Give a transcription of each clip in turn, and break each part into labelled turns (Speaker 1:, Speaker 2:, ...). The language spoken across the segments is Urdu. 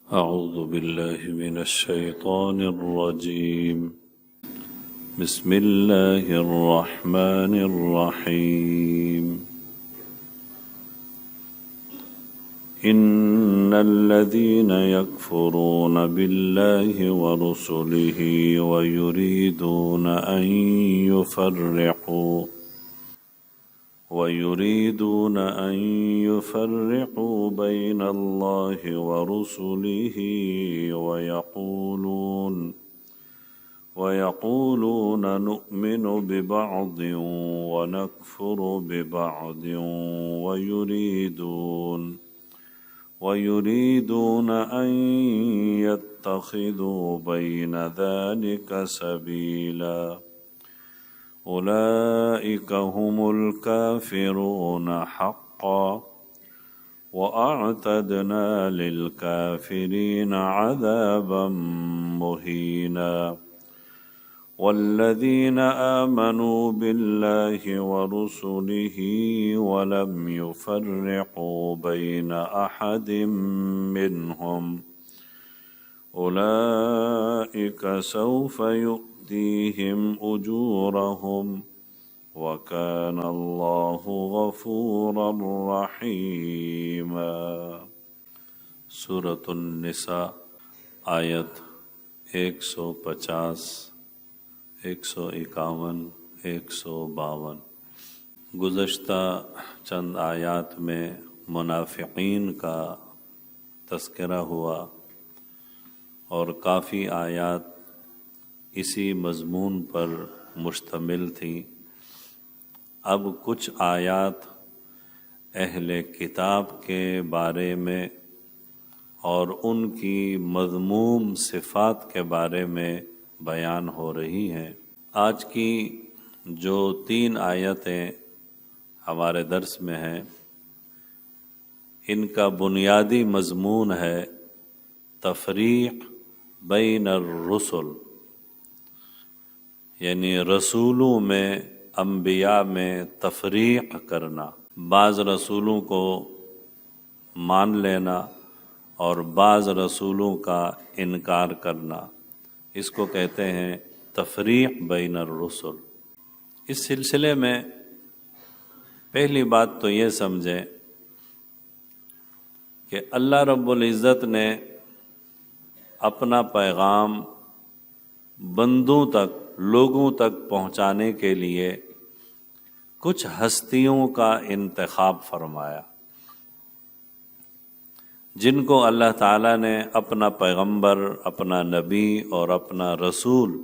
Speaker 1: أعوذ بالله من الشيطان الرجيم. بسم الله الرحمن الرحيم. إن الذين يكفرون بالله ورسله ويريدون أن يفرقوا بين الله ورسله ويقولون نؤمن ببعض ونكفر ببعض ويريدون أن يتخذوا بين ذلك سبيلا. أولئك هم الكافرون حقا وأعتدنا للكافرين عذابا مهينا. والذين آمنوا بالله ورسله ولم يفرقوا بين أحد منهم أولئك سوف يؤتيهم أجورهم وكان الله غفورا رحيما. سورة النساء آیت 150 151 152. گزشتہ چند آیات میں منافقین کا تذکرہ ہوا اور کافی آیات اسی مضمون پر مشتمل تھیں. اب کچھ آیات اہل کتاب کے بارے میں اور ان کی مذموم صفات کے بارے میں بیان ہو رہی ہیں. آج کی جو 3 آیتیں ہمارے درس میں ہیں ان کا بنیادی مضمون ہے تفریق بین الرسل، یعنی رسولوں میں، انبیاء میں تفریق کرنا، بعض رسولوں کو مان لینا اور بعض رسولوں کا انکار کرنا. اس کو کہتے ہیں تفریق بین الرسل. اس سلسلے میں پہلی بات تو یہ سمجھیں کہ اللہ رب العزت نے اپنا پیغام بندوں تک، لوگوں تک پہنچانے کے لیے کچھ ہستیوں کا انتخاب فرمایا جن کو اللہ تعالیٰ نے اپنا پیغمبر، اپنا نبی اور اپنا رسول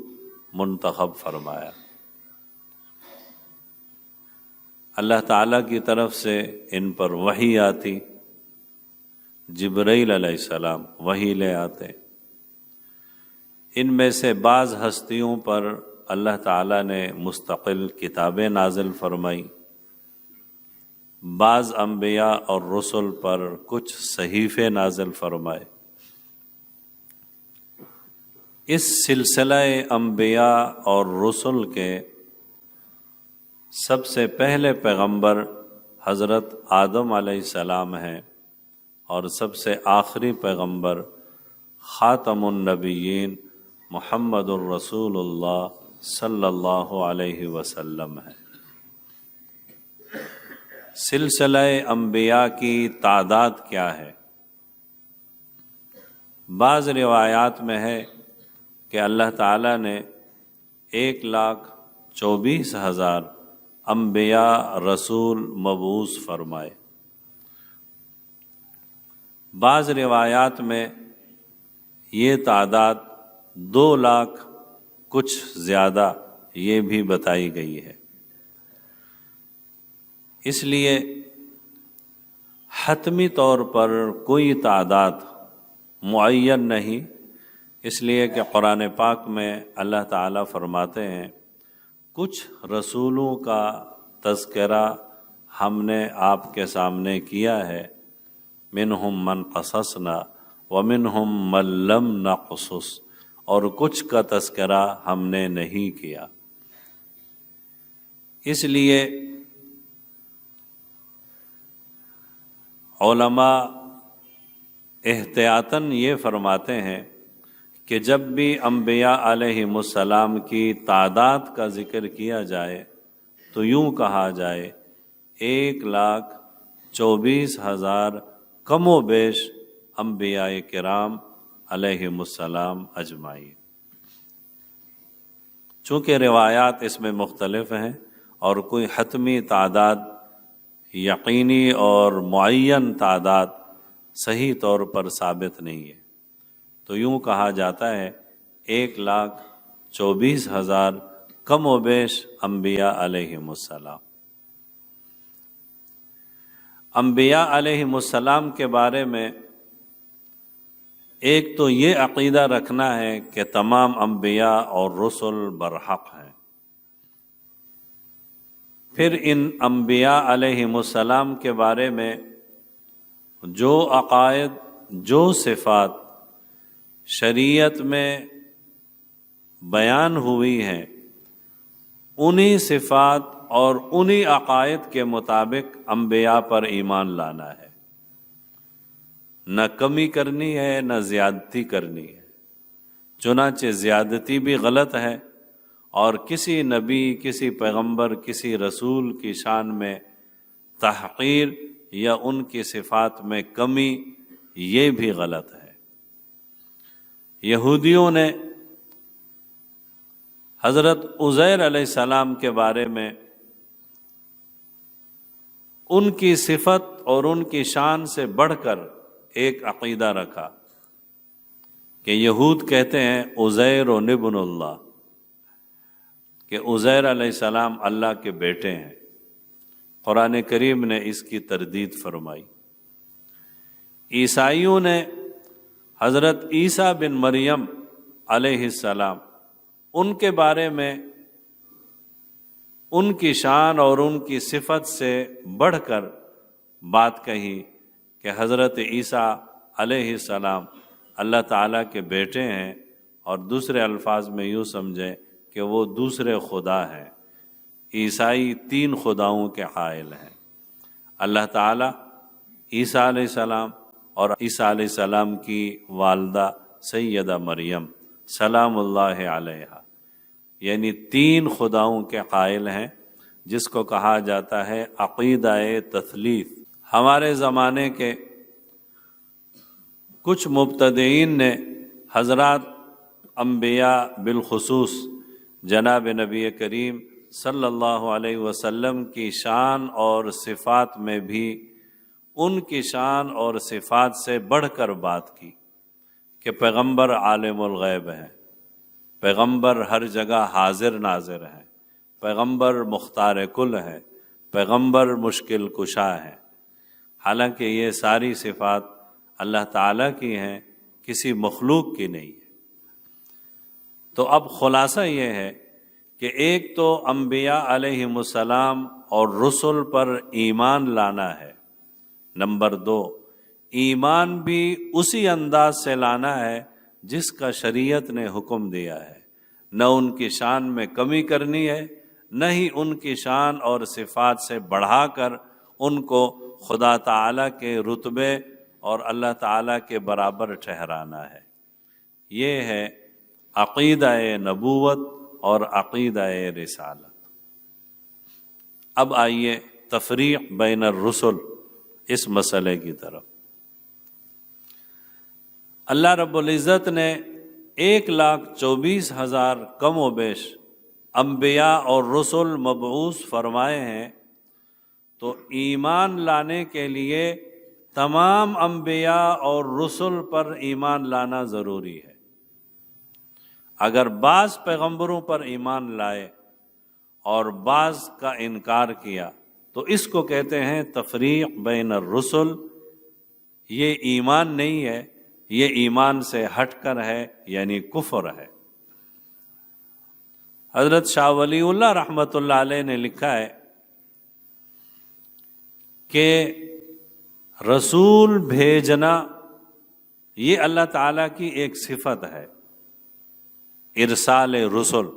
Speaker 1: منتخب فرمایا. اللہ تعالیٰ کی طرف سے ان پر وحی آتی، جبرائیل علیہ السلام وحی لے آتے. ان میں سے بعض ہستیوں پر اللہ تعالیٰ نے مستقل کتابیں نازل فرمائی، بعض انبیاء اور رسل پر کچھ صحیفے نازل فرمائے. اس سلسلہ انبیاء اور رسل کے سب سے پہلے پیغمبر حضرت آدم علیہ السلام ہیں اور سب سے آخری پیغمبر خاتم النبیین محمد الرسول اللہ صلی اللہ علیہ وسلم ہے. سلسلہ انبیاء کی تعداد کیا ہے؟ بعض روایات میں ہے کہ اللہ تعالیٰ نے 1,24,000 انبیاء رسول مبعوث فرمائے. بعض روایات میں یہ تعداد 2 لاکھ کچھ زیادہ یہ بھی بتائی گئی ہے. اس لیے حتمی طور پر کوئی تعداد معین نہیں، اس لیے کہ قرآن پاک میں اللہ تعالیٰ فرماتے ہیں کچھ رسولوں کا تذکرہ ہم نے آپ کے سامنے کیا ہے، منہم من قصصنا ومنہم من لم نقصص، اور کچھ کا تذکرہ ہم نے نہیں کیا. اس لیے علماء احتیاطاً یہ فرماتے ہیں کہ جب بھی انبیاء علیہم السلام کی تعداد کا ذکر کیا جائے تو یوں کہا جائے 1,24,000 کم و بیش انبیاء کرام علیہم السلام اجمعین۔ چونکہ روایات اس میں مختلف ہیں اور کوئی حتمی تعداد، یقینی اور معین تعداد صحیح طور پر ثابت نہیں ہے، تو یوں کہا جاتا ہے 1,24,000 کم و بیش انبیاء علیہم السلام۔ انبیاء علیہم السلام کے بارے میں ایک تو یہ عقیدہ رکھنا ہے کہ تمام انبیاء اور رسل برحق ہیں، پھر ان انبیاء علیہم السلام کے بارے میں جو عقائد، جو صفات شریعت میں بیان ہوئی ہیں، انہی صفات اور انہی عقائد کے مطابق انبیاء پر ایمان لانا ہے، نہ کمی کرنی ہے نہ زیادتی کرنی ہے۔ چنانچہ زیادتی بھی غلط ہے اور کسی نبی، کسی پیغمبر، کسی رسول کی شان میں تحقیر یا ان کی صفات میں کمی، یہ بھی غلط ہے۔ یہودیوں نے حضرت عزیر علیہ السلام کے بارے میں ان کی صفت اور ان کی شان سے بڑھ کر ایک عقیدہ رکھا کہ یہود کہتے ہیں عزیر ابن اللہ، کہ عزیر علیہ السلام اللہ کے بیٹے ہیں۔ قرآن کریم نے اس کی تردید فرمائی۔ عیسائیوں نے حضرت عیسیٰ بن مریم علیہ السلام، ان کے بارے میں ان کی شان اور ان کی صفت سے بڑھ کر بات کہی کہ حضرت عیسیٰ علیہ السلام اللہ تعالیٰ کے بیٹے ہیں، اور دوسرے الفاظ میں یوں سمجھیں کہ وہ دوسرے خدا ہیں۔ عیسائی 3 خداؤں کے قائل ہیں، اللہ تعالیٰ، عیسیٰ علیہ السلام اور عیسیٰ علیہ السلام کی والدہ سیدہ مریم سلام اللہ علیہا، یعنی 3 خداؤں کے قائل ہیں، جس کو کہا جاتا ہے عقیدہ تثلیث۔ ہمارے زمانے کے کچھ مبتدعین نے حضرات انبیاء بالخصوص جناب نبی کریم صلی اللہ علیہ وسلم کی شان اور صفات میں بھی ان کی شان اور صفات سے بڑھ کر بات کی کہ پیغمبر عالم الغیب ہیں، پیغمبر ہر جگہ حاضر ناظر ہیں، پیغمبر مختار کل ہیں، پیغمبر مشکل کشا ہیں، حالانکہ یہ ساری صفات اللہ تعالیٰ کی ہیں، کسی مخلوق کی نہیں ہے۔ تو اب خلاصہ یہ ہے کہ ایک تو انبیاء علیہم السلام اور رسل پر ایمان لانا ہے، نمبر 2 ایمان بھی اسی انداز سے لانا ہے جس کا شریعت نے حکم دیا ہے، نہ ان کی شان میں کمی کرنی ہے، نہ ہی ان کی شان اور صفات سے بڑھا کر ان کو خدا تعالیٰ کے رتبے اور اللہ تعالیٰ کے برابر ٹھہرانا ہے۔ یہ ہے عقیدہ نبوت اور عقیدہ رسالت۔ اب آئیے تفریق بین الرسل اس مسئلے کی طرف۔ اللہ رب العزت نے 1,24,000 کم و بیش انبیاء اور رسل مبعوث فرمائے ہیں، تو ایمان لانے کے لیے تمام انبیاء اور رسل پر ایمان لانا ضروری ہے۔ اگر بعض پیغمبروں پر ایمان لائے اور بعض کا انکار کیا تو اس کو کہتے ہیں تفریق بین الرسل۔ یہ ایمان نہیں ہے، یہ ایمان سے ہٹ کر ہے، یعنی کفر ہے۔ حضرت شاہ ولی اللہ رحمۃ اللہ علیہ نے لکھا ہے کہ رسول بھیجنا یہ اللہ تعالیٰ کی ایک صفت ہے، ارسال رسل،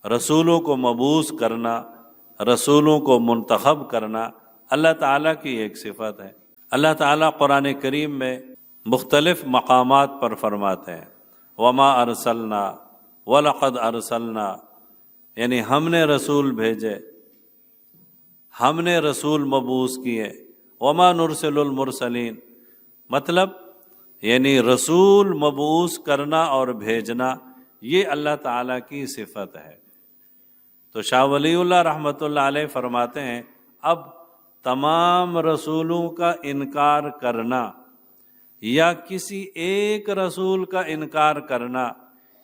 Speaker 1: رسولوں کو مبعوث کرنا، رسولوں کو منتخب کرنا اللہ تعالیٰ کی ایک صفت ہے۔ اللہ تعالیٰ قرآن کریم میں مختلف مقامات پر فرماتے ہیں وما ارسلنا ولقد ارسلنا، یعنی ہم نے رسول بھیجے، ہم نے رسول مبعوث کیے، وما نرسل المرسلین، مطلب یعنی رسول مبعوث کرنا اور بھیجنا یہ اللہ تعالیٰ کی صفت ہے۔ تو شاہ ولی اللہ رحمۃ اللہ علیہ فرماتے ہیں اب تمام رسولوں کا انکار کرنا یا کسی ایک رسول کا انکار کرنا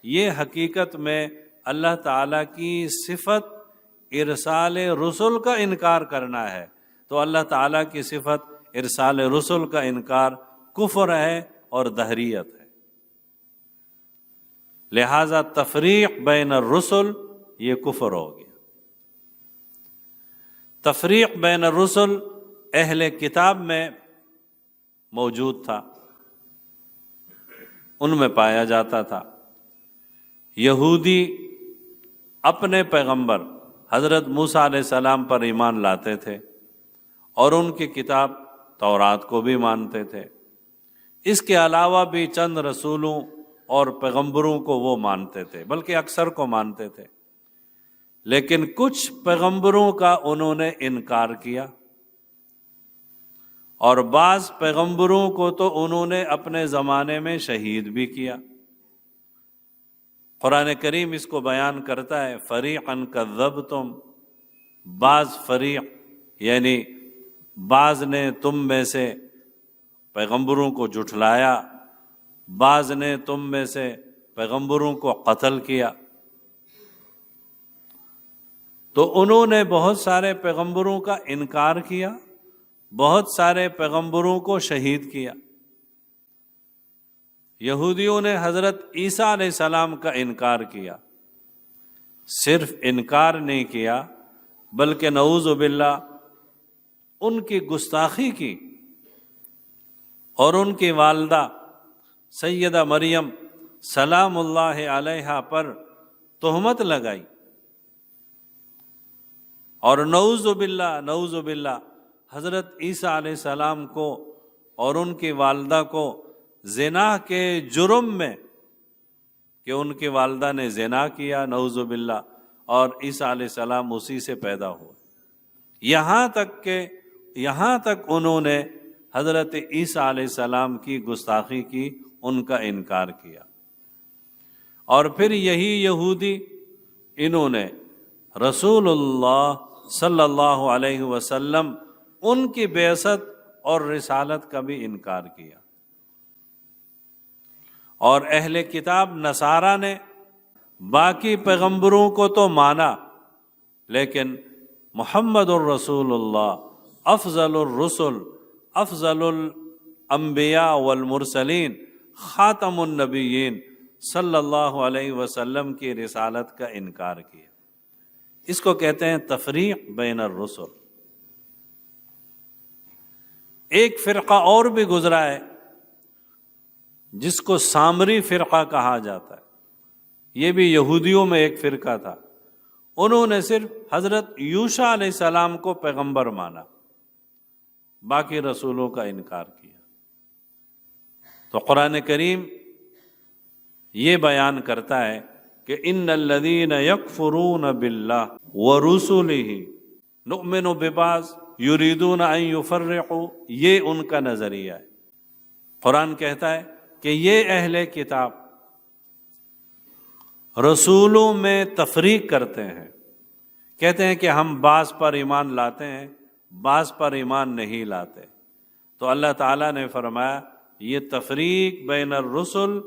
Speaker 1: یہ حقیقت میں اللہ تعالیٰ کی صفت ارسال رسل کا انکار کرنا ہے۔ تو اللہ تعالیٰ کی صفت ارسال رسل کا انکار کفر ہے اور دہریت ہے، لہذا تفریق بین الرسل یہ کفر ہو گیا۔ تفریق بین الرسل اہل کتاب میں موجود تھا، ان میں پایا جاتا تھا۔ یہودی اپنے پیغمبر حضرت موسیٰ علیہ السلام پر ایمان لاتے تھے اور ان کی کتاب تورات کو بھی مانتے تھے، اس کے علاوہ بھی چند رسولوں اور پیغمبروں کو وہ مانتے تھے، بلکہ اکثر کو مانتے تھے، لیکن کچھ پیغمبروں کا انہوں نے انکار کیا اور بعض پیغمبروں کو تو انہوں نے اپنے زمانے میں شہید بھی کیا۔ قرآن کریم اس کو بیان کرتا ہے فریقاً کذبتم، بعض فریق یعنی بعض نے تم میں سے پیغمبروں کو جھٹلایا، بعض نے تم میں سے پیغمبروں کو قتل کیا۔ تو انہوں نے بہت سارے پیغمبروں کا انکار کیا، بہت سارے پیغمبروں کو شہید کیا۔ یہودیوں نے حضرت عیسیٰ علیہ السلام کا انکار کیا، صرف انکار نہیں کیا بلکہ نعوذ باللہ ان کی گستاخی کی اور ان کی والدہ سیدہ مریم سلام اللہ علیہا پر تہمت لگائی، اور نعوذ باللہ حضرت عیسیٰ علیہ السلام کو اور ان کی والدہ کو زنا کے جرم میں کہ ان کی والدہ نے زنا کیا نعوذ باللہ، اور عیسیٰ علیہ السلام اسی سے پیدا ہوئے، یہاں تک انہوں نے حضرت عیسیٰ علیہ السلام کی گستاخی کی، ان کا انکار کیا۔ اور پھر یہی یہودی انہوں نے رسول اللہ صلی اللہ علیہ وسلم ان کی بعثت اور رسالت کا بھی انکار کیا۔ اور اہل کتاب نصارہ نے باقی پیغمبروں کو تو مانا، لیکن محمد الرسول اللہ افضل الرسل افضل الانبیاء والمرسلین خاتم النبیین صلی اللہ علیہ وسلم کی رسالت کا انکار کیا۔ اس کو کہتے ہیں تفریق بین الرسل۔ ایک فرقہ اور بھی گزرا ہے جس کو سامری فرقہ کہا جاتا ہے، یہ بھی یہودیوں میں ایک فرقہ تھا، انہوں نے صرف حضرت یوشع علیہ السلام کو پیغمبر مانا، باقی رسولوں کا انکار کیا۔ تو قرآن کریم یہ بیان کرتا ہے کہ ان الذین یکفرون باللہ ورسلہ نؤمن ببعض یریدون ان یفرقوا، یہ ان کا نظریہ ہے۔ قرآن کہتا ہے کہ یہ اہل کتاب رسولوں میں تفریق کرتے ہیں، کہتے ہیں کہ ہم بعض پر ایمان لاتے ہیں، بعض پر ایمان نہیں لاتے۔ تو اللہ تعالیٰ نے فرمایا یہ تفریق بین الرسل،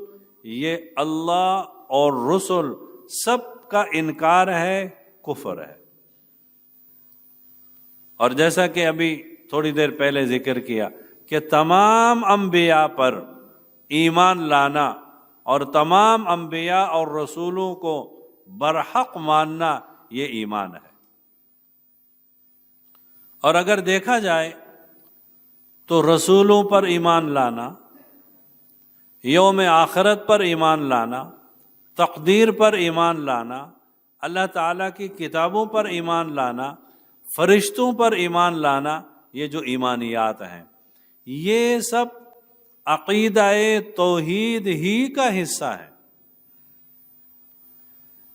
Speaker 1: یہ اللہ اور رسل سب کا انکار ہے، کفر ہے۔ اور جیسا کہ ابھی تھوڑی دیر پہلے ذکر کیا کہ تمام انبیاء پر ایمان لانا اور تمام انبیاء اور رسولوں کو برحق ماننا یہ ایمان ہے۔ اور اگر دیکھا جائے تو رسولوں پر ایمان لانا، یوم آخرت پر ایمان لانا، تقدیر پر ایمان لانا، اللہ تعالیٰ کی کتابوں پر ایمان لانا، فرشتوں پر ایمان لانا، یہ جو ایمانیات ہیں یہ سب عقیدہ توحید ہی کا حصہ ہے۔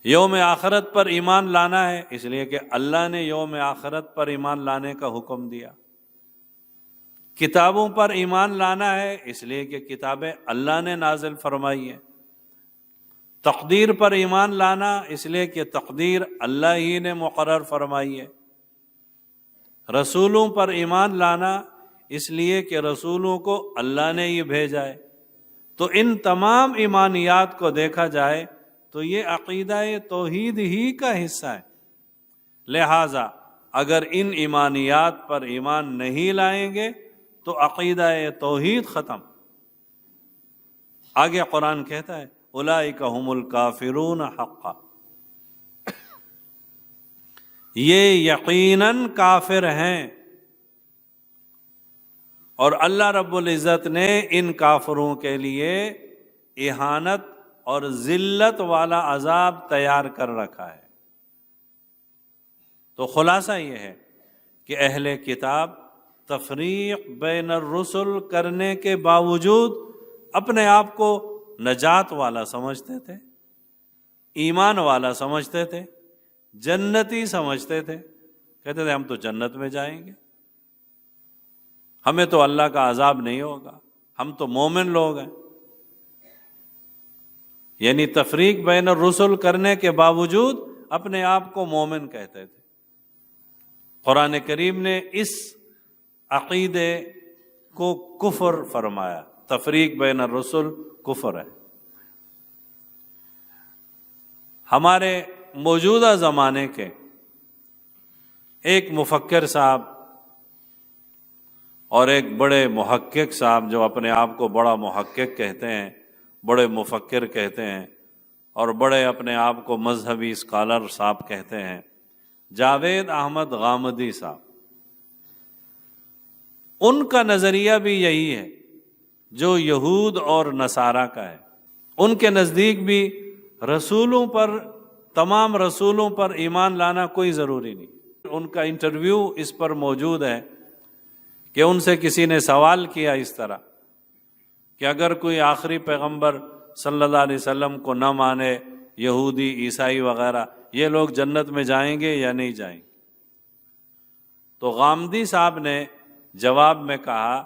Speaker 1: یوم آخرت پر ایمان لانا ہے اس لیے کہ اللہ نے یوم آخرت پر ایمان لانے کا حکم دیا۔ کتابوں پر ایمان لانا ہے اس لیے کہ کتابیں اللہ نے نازل فرمائی ہیں۔ تقدیر پر ایمان لانا اس لیے کہ تقدیر اللہ ہی نے مقرر فرمائی ہے۔ رسولوں پر ایمان لانا اس لیے کہ رسولوں کو اللہ نے ہی بھیجا ہے۔ تو ان تمام ایمانیات کو دیکھا جائے تو یہ عقیدہ توحید ہی کا حصہ ہے۔ لہٰذا اگر ان ایمانیات پر ایمان نہیں لائیں گے تو عقیدہ توحید ختم۔ آگے قرآن کہتا ہے اولئک ھم الکافرون حقا، یہ یقیناً کافر ہیں، اور اللہ رب العزت نے ان کافروں کے لیے اہانت اور ذلت والا عذاب تیار کر رکھا ہے۔ تو خلاصہ یہ ہے کہ اہل کتاب تفریق بین الرسل کرنے کے باوجود اپنے آپ کو نجات والا سمجھتے تھے، ایمان والا سمجھتے تھے، جنتی سمجھتے تھے، کہتے تھے ہم تو جنت میں جائیں گے، ہمیں تو اللہ کا عذاب نہیں ہوگا، ہم تو مومن لوگ ہیں۔ یعنی تفریق بین الرسل کرنے کے باوجود اپنے آپ کو مومن کہتے تھے۔ قرآن کریم نے اس عقیدے کو کفر فرمایا۔ تفریق بین الرسل کفر ہے۔ ہمارے موجودہ زمانے کے ایک مفکر صاحب اور ایک بڑے محقق صاحب، جو اپنے آپ کو بڑا محقق کہتے ہیں، بڑے مفکر کہتے ہیں، اور بڑے اپنے آپ کو مذہبی اسکالر صاحب کہتے ہیں، جاوید احمد غامدی صاحب، ان کا نظریہ بھی یہی ہے جو یہود اور نصارہ کا ہے۔ ان کے نزدیک بھی رسولوں پر، تمام رسولوں پر ایمان لانا کوئی ضروری نہیں۔ ان کا انٹرویو اس پر موجود ہے کہ ان سے کسی نے سوال کیا اس طرح کہ اگر کوئی آخری پیغمبر صلی اللہ علیہ وسلم کو نہ مانے، یہودی، عیسائی وغیرہ، یہ لوگ جنت میں جائیں گے یا نہیں جائیں گے؟ تو غامدی صاحب نے جواب میں کہا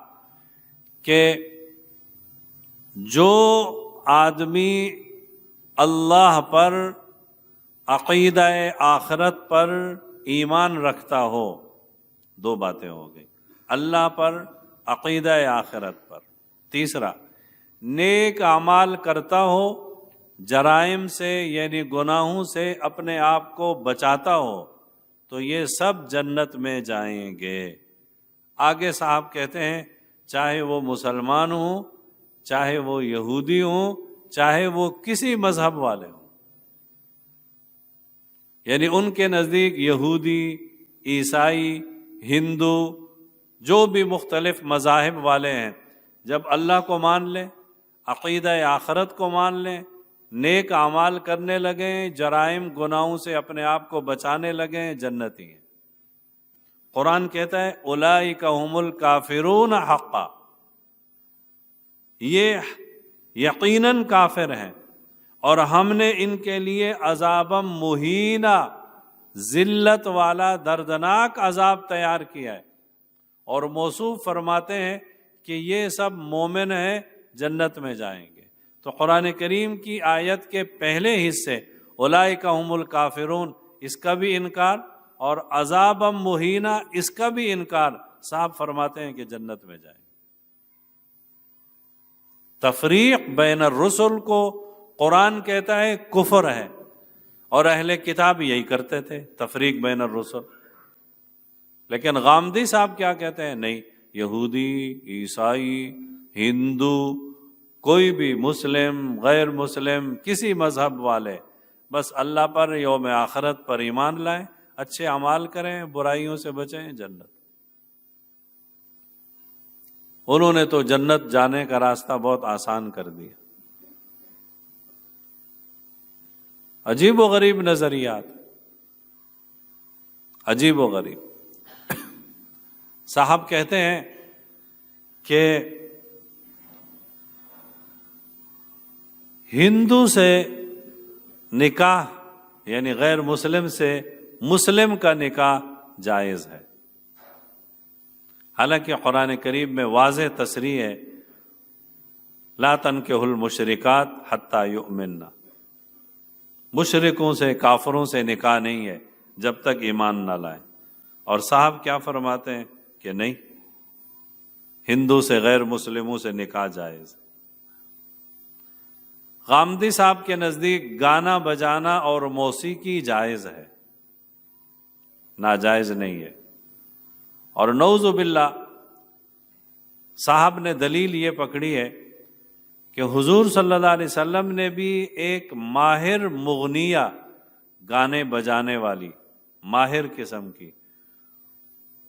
Speaker 1: کہ جو آدمی اللہ پر، عقیدہ آخرت پر ایمان رکھتا ہو، دو باتیں ہو گئی، اللہ پر، عقیدہ آخرت پر، تیسرا نیک اعمال کرتا ہو، جرائم سے یعنی گناہوں سے اپنے آپ کو بچاتا ہو، تو یہ سب جنت میں جائیں گے۔ آگے صاحب کہتے ہیں چاہے وہ مسلمان ہوں، چاہے وہ یہودی ہوں، چاہے وہ کسی مذہب والے ہوں، یعنی ان کے نزدیک یہودی، عیسائی، ہندو، جو بھی مختلف مذاہب والے ہیں، جب اللہ کو مان لیں، عقیدہ آخرت کو مان لیں، نیک اعمال کرنے لگیں، جرائم گناہوں سے اپنے آپ کو بچانے لگیں، جنتی ہیں۔ قرآن کہتا ہے اولئک ھم الکافرون حقا، یہ یقیناً کافر ہیں، اور ہم نے ان کے لیے عذابا مہینہ، ذلت والا دردناک عذاب تیار کیا ہے، اور موصوف فرماتے ہیں کہ یہ سب مومن ہیں، جنت میں جائیں گے۔ تو قرآن کریم کی آیت کے پہلے حصے اولئک ھم الکافرون، اس کا بھی انکار، اور عذابا مہینہ، اس کا بھی انکار، صاحب فرماتے ہیں کہ جنت میں جائیں گے۔ تفریق بین الرسل کو قرآن کہتا ہے کفر ہے، اور اہل کتاب یہی کرتے تھے، تفریق بین الرسل۔ لیکن غامدی صاحب کیا کہتے ہیں؟ نہیں، یہودی، عیسائی، ہندو، کوئی بھی، مسلم، غیر مسلم، کسی مذہب والے، بس اللہ پر، یوم آخرت پر ایمان لائیں، اچھے اعمال کریں، برائیوں سے بچیں، جنت۔ انہوں نے تو جنت جانے کا راستہ بہت آسان کر دیا۔ عجیب و غریب نظریات، عجیب و غریب۔ صاحب کہتے ہیں کہ ہندو سے نکاح یعنی غیر مسلم سے مسلم کا نکاح جائز ہے، حالانکہ قرآن کریم میں واضح تصریح ہے لا تنکحوا المشرکات حتی یؤمنن، مشرکوں سے کافروں سے نکاح نہیں ہے جب تک ایمان نہ لائیں۔ اور صاحب کیا فرماتے ہیں کہ نہیں، ہندو سے غیر مسلموں سے نکاح جائز۔ غامدی صاحب کے نزدیک گانا بجانا اور موسیقی جائز ہے، ناجائز نہیں ہے۔ اور نعوذ باللہ صاحب نے دلیل یہ پکڑی ہے کہ حضور صلی اللہ علیہ وسلم نے بھی ایک ماہر مغنیہ، گانے بجانے والی ماہر قسم کی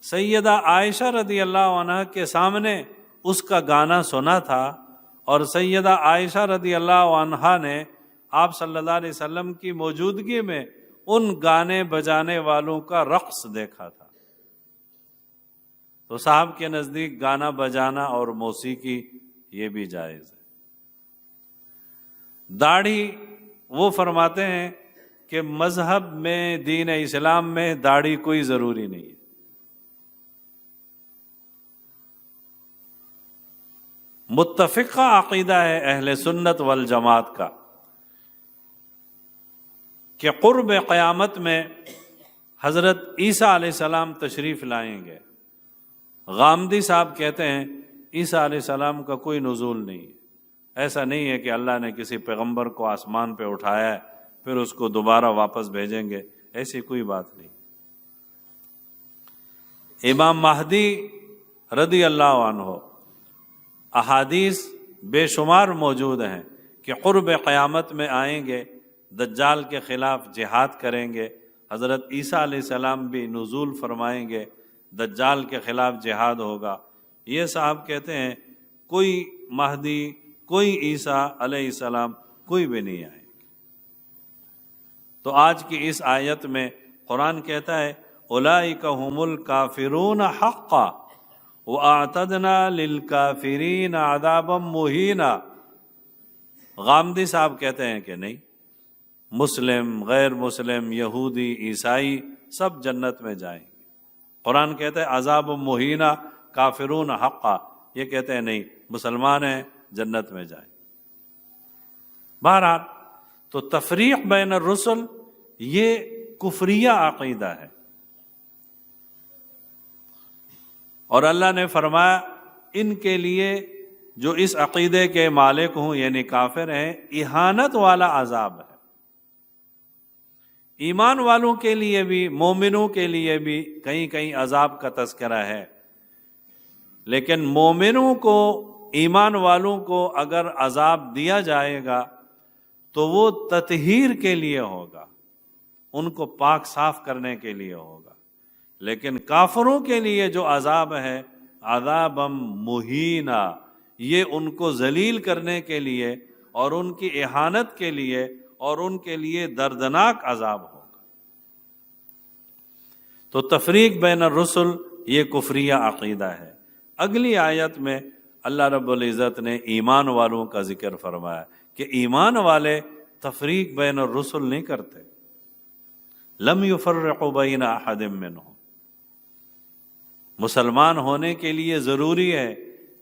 Speaker 1: سیدہ عائشہ رضی اللہ عنہ کے سامنے اس کا گانا سنا تھا، اور سیدہ عائشہ رضی اللہ عنہا نے آپ صلی اللہ علیہ وسلم کی موجودگی میں ان گانے بجانے والوں کا رقص دیکھا تھا۔ تو صاحب کے نزدیک گانا بجانا اور موسیقی یہ بھی جائز ہے۔ داڑھی وہ فرماتے ہیں کہ مذہب میں، دین اسلام میں داڑھی کوئی ضروری نہیں ہے۔ متفقہ عقیدہ ہے اہل سنت والجماعت کا کہ قرب قیامت میں حضرت عیسیٰ علیہ السلام تشریف لائیں گے۔ غامدی صاحب کہتے ہیں عیسیٰ علیہ السلام کا کوئی نزول نہیں ہے، ایسا نہیں ہے کہ اللہ نے کسی پیغمبر کو آسمان پہ اٹھایا ہے پھر اس کو دوبارہ واپس بھیجیں گے، ایسی کوئی بات نہیں۔ امام مہدی رضی اللہ عنہ، احادیث بے شمار موجود ہیں کہ قرب قیامت میں آئیں گے، دجال کے خلاف جہاد کریں گے، حضرت عیسیٰ علیہ السلام بھی نزول فرمائیں گے، دجال کے خلاف جہاد ہوگا۔ یہ صاحب کہتے ہیں کوئی مہدی، کوئی عیسیٰ علیہ السلام کوئی بھی نہیں آئے گے۔ تو آج کی اس آیت میں قرآن کہتا ہے اولئک هم الکافرون حقا وَأَعْتَدْنَا لِلْكَافِرِينَ عَذَابًا مُهِينًا۔ غامدی صاحب کہتے ہیں کہ نہیں، مسلم، غیر مسلم، یہودی، عیسائی سب جنت میں جائیں گے۔ قرآن کہتا ہے عذاب مہینہ، کافرون حقا، یہ کہتے ہیں نہیں، مسلمان ہیں جنت میں جائیں۔ بہرحال تو تفریق بین الرسل یہ کفریہ عقیدہ ہے، اور اللہ نے فرمایا ان کے لیے جو اس عقیدے کے مالک ہوں یعنی کافر ہیں، اہانت والا عذاب ہے۔ ایمان والوں کے لیے بھی، مومنوں کے لیے بھی کہیں کہیں عذاب کا تذکرہ ہے، لیکن مومنوں کو، ایمان والوں کو اگر عذاب دیا جائے گا تو وہ تطہیر کے لیے ہوگا، ان کو پاک صاف کرنے کے لیے ہوگا۔ لیکن کافروں کے لیے جو عذاب ہے عذابا مہینہ، یہ ان کو ذلیل کرنے کے لیے اور ان کی اہانت کے لیے اور ان کے لیے دردناک عذاب ہوگا۔ تو تفریق بین الرسل یہ کفریہ عقیدہ ہے۔ اگلی آیت میں اللہ رب العزت نے ایمان والوں کا ذکر فرمایا کہ ایمان والے تفریق بین الرسل نہیں کرتے، لم یفرقوا بین احد منہم۔ مسلمان ہونے کے لیے ضروری ہے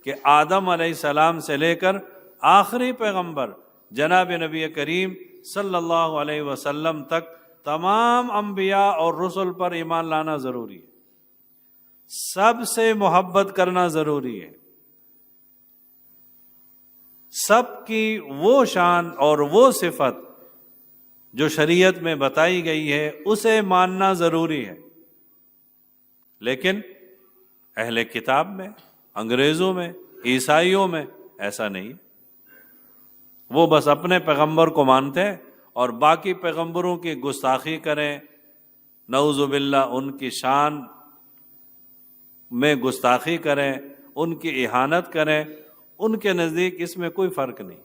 Speaker 1: کہ آدم علیہ السلام سے لے کر آخری پیغمبر جناب نبی کریم صلی اللہ علیہ وسلم تک تمام انبیاء اور رسل پر ایمان لانا ضروری ہے، سب سے محبت کرنا ضروری ہے، سب کی وہ شان اور وہ صفت جو شریعت میں بتائی گئی ہے اسے ماننا ضروری ہے۔ لیکن اہل کتاب میں، انگریزوں میں، عیسائیوں میں ایسا نہیں، وہ بس اپنے پیغمبر کو مانتے ہیں اور باقی پیغمبروں کی گستاخی کریں، نعوذ باللہ ان کی شان میں گستاخی کریں، ان کی اہانت کریں، ان کے نزدیک اس میں کوئی فرق نہیں۔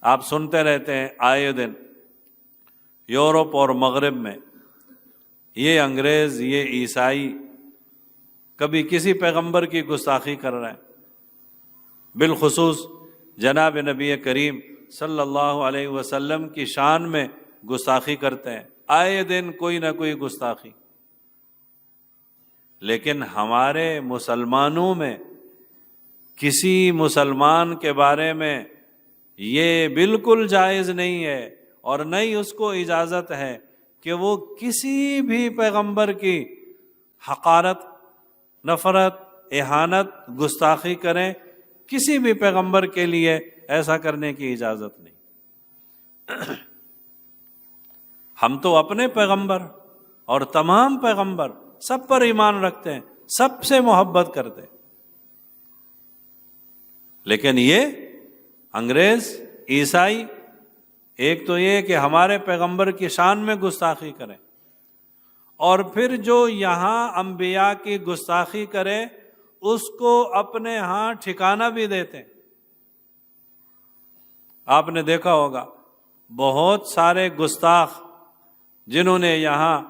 Speaker 1: آپ سنتے رہتے ہیں آئے دن یورپ اور مغرب میں یہ انگریز، یہ عیسائی کبھی کسی پیغمبر کی گستاخی کر رہے ہیں، بالخصوص جناب نبی کریم صلی اللہ علیہ وسلم کی شان میں گستاخی کرتے ہیں، آئے دن کوئی نہ کوئی گستاخی، لیکن ہمارے مسلمانوں میں کسی مسلمان کے بارے میں یہ بالکل جائز نہیں ہے اور نہ ہی اس کو اجازت ہے کہ وہ کسی بھی پیغمبر کی حقارت، نفرت، اہانت، گستاخی کریں۔ کسی بھی پیغمبر کے لیے ایسا کرنے کی اجازت نہیں۔ ہم تو اپنے پیغمبر اور تمام پیغمبر سب پر ایمان رکھتے ہیں، سب سے محبت کرتے ہیں، لیکن یہ انگریز، عیسائی، ایک تو یہ کہ ہمارے پیغمبر کی شان میں گستاخی کریں، اور پھر جو یہاں انبیاء کی گستاخی کرے اس کو اپنے ہاں ٹھکانہ بھی دیتے ہیں۔ آپ نے دیکھا ہوگا بہت سارے گستاخ جنہوں نے یہاں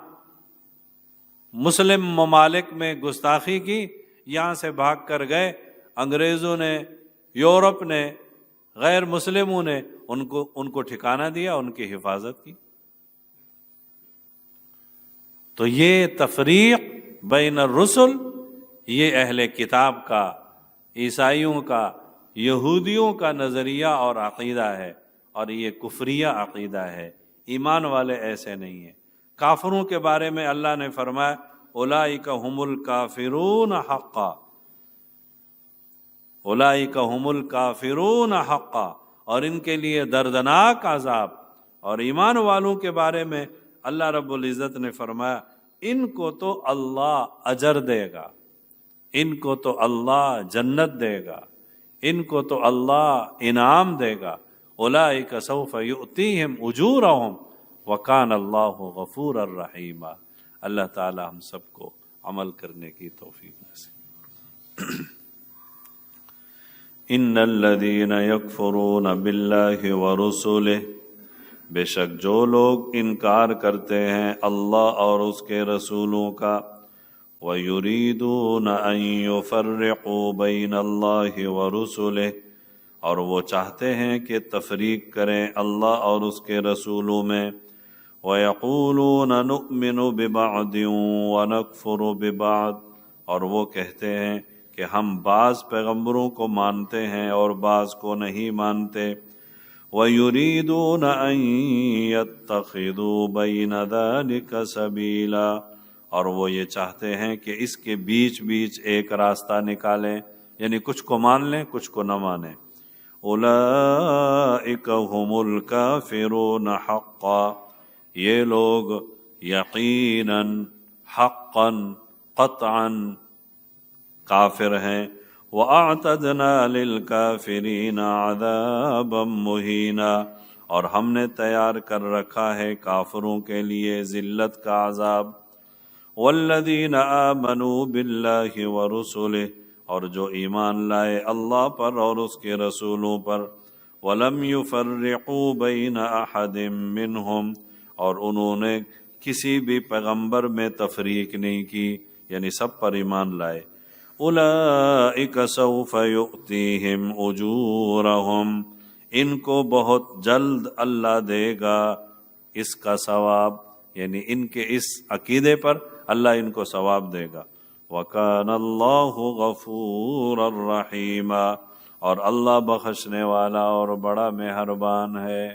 Speaker 1: مسلم ممالک میں گستاخی کی، یہاں سے بھاگ کر گئے، انگریزوں نے، یورپ نے، غیر مسلموں نے ان کو ٹھکانہ دیا، ان کی حفاظت کی۔ تو یہ تفریق بین الرسل، یہ اہل کتاب کا، عیسائیوں کا، یہودیوں کا نظریہ اور عقیدہ ہے، اور یہ کفریہ عقیدہ ہے۔ ایمان والے ایسے نہیں ہیں۔ کافروں کے بارے میں اللہ نے فرمایا اولئک هم الکافرون حقا، اولئک هم الکافرون حقا، اور ان کے لیے دردناک عذاب۔ اور ایمان والوں کے بارے میں اللہ رب العزت نے فرمایا ان کو تو اللہ اجر دے گا، ان کو تو اللہ جنت دے گا، ان کو تو اللہ انعام دے گا۔ اولئک سوف یؤتیہم اجورہم وکان اللہ غفورا رحیما۔ اللہ تعالی ہم سب کو عمل کرنے کی توفیق نصیب۔ ان الذین یکفرون باللہ ورسلہ، بے شک جو لوگ انکار کرتے ہیں اللہ اور اس کے رسولوں کا، وَيُرِيدُونَ أَن يُفَرِّقُوا بَيْنَ اللَّهِ وَرُسُلِهِ، اور وہ چاہتے ہیں کہ تفریق کریں اللہ اور اس کے رسولوں میں۔ وَيَقُولُونَ نُؤْمِنُ بِبَعْضٍ وَنَكْفُرُ بِبَعْضٍ، اور وہ کہتے ہیں کہ ہم بعض پیغمبروں کو مانتے ہیں اور بعض کو نہیں مانتے۔ وَيُرِيدُونَ أَن يَتَّخِذُوا بَيْنَ ذَلِكَ سَبِيلًا، اور وہ یہ چاہتے ہیں کہ اس کے بیچ بیچ ایک راستہ نکالیں، یعنی کچھ کو مان لیں کچھ کو نہ مانیں۔ اولئک هم الکافرون حقا، یہ لوگ یقیناً، حقاً، قطعاً کافر ہیں۔ وَأَعْتَدْنَا لِلْكَافِرِينَ عَذَابًا مُهِينًا، اور ہم نے تیار کر رکھا ہے کافروں کے لیے ذلت کا عذاب۔ والذین آمنوا باللہ ورسلہ، اور جو ایمان لائے اللہ پر اور اس کے رسولوں پر۔ ولم یفرقوا بین احد منہم، اور انہوں نے کسی بھی پیغمبر میں تفریق نہیں کی، یعنی سب پر ایمان لائے۔ اولئک سوف یؤتیہم اجورہم، ان کو بہت جلد اللہ دے گا اس کا ثواب، یعنی ان کے اس عقیدے پر اللہ ان کو ثواب دے گا۔ وَكَانَ اللَّهُ غَفُورًا رَحِيمًا، اور اللہ بخشنے والا اور بڑا مہربان ہے۔